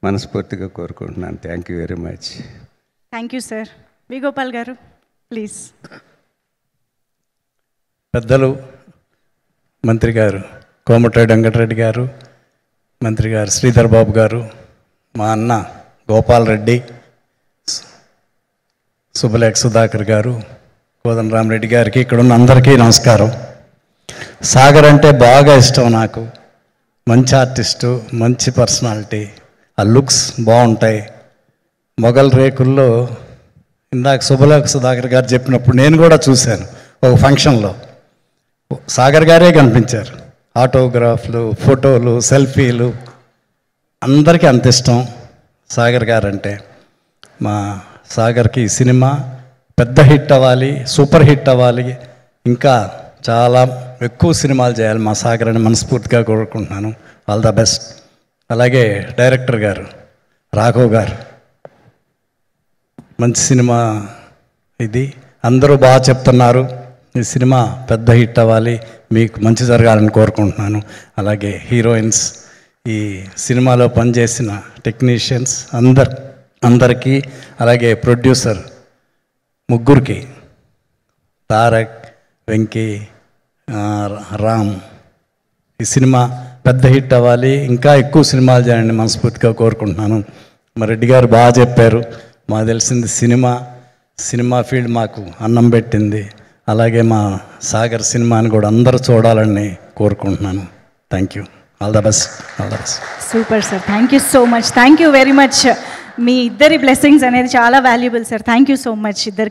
మనస్ఫూర్తిగా కోరుకుంటున్నాను. Thank you very much. Thank you sir. V Gopal గారు ప్లీజ్. పెద్దలు మంత్రి గారు కోమటిరెడ్డి వెంకటరెడ్డి గారు, మంత్రి గారు శ్రీధర్ బాబు గారు, మా అన్న గోపాల్ రెడ్డి, సుబ్బలేఖ సుధాకర్ గారు, కోదండరామరెడ్డి గారికి, ఇక్కడ ఉన్న అందరికీ నమస్కారం. సాగర్ అంటే బాగా ఇష్టం నాకు. మంచి ఆర్టిస్టు, మంచి పర్సనాలిటీ, ఆ లుక్స్ బాగుంటాయి. మొగల్ రేకుల్లో ఇందాక సుబ్బలేఖ సుధాకర్ గారు చెప్పినప్పుడు నేను కూడా చూశాను ఒక ఫంక్షన్లో. సాగర్ గారే కనిపించారు. ఆటోగ్రాఫ్లు, ఫోటోలు, సెల్ఫీలు, అందరికీ అంత ఇష్టం సాగర్ గారు అంటే. మా సాగర్కి ఈ సినిమా పెద్ద హిట్ అవ్వాలి, సూపర్ హిట్ అవ్వాలి, ఇంకా చాలా ఎక్కువ సినిమాలు చేయాలి మా సాగర్ అని మనస్ఫూర్తిగా కోరుకుంటున్నాను. All the best. అలాగే డైరెక్టర్ గారు రాఘవ్ గారు, మంచి సినిమా ఇది, అందరూ బాగా చెప్తున్నారు. ఈ సినిమా పెద్ద హిట్ అవ్వాలి, మీకు మంచి జరగాలని కోరుకుంటున్నాను. అలాగే హీరోయిన్స్, ఈ సినిమాలో పనిచేసిన టెక్నీషియన్స్ అందరికీ, అలాగే ప్రొడ్యూసర్ ముగ్గురికి, తారక్, వెంకీ, రామ్, ఈ సినిమా పెద్ద హిట్ అవ్వాలి, ఇంకా ఎక్కువ సినిమాలు చేయండి మనస్ఫూర్తిగా కోరుకుంటున్నాను. మా రెడ్డి గారు బాగా చెప్పారు. మాకు తెలిసింది సినిమా ఫీల్డ్ మాకు అన్నం పెట్టింది. అలాగే మా సాగర్ సినిమాని కూడా అందరూ చూడాలని కోరుకుంటున్నాను. Thank you. All the best. All the best. Super sir. Thank you so much. Thank you very much. మీ ఇద్దరి బ్లెస్సింగ్స్ అనేది చాలా valuable sir. Thank you so much ఇద్దరికి.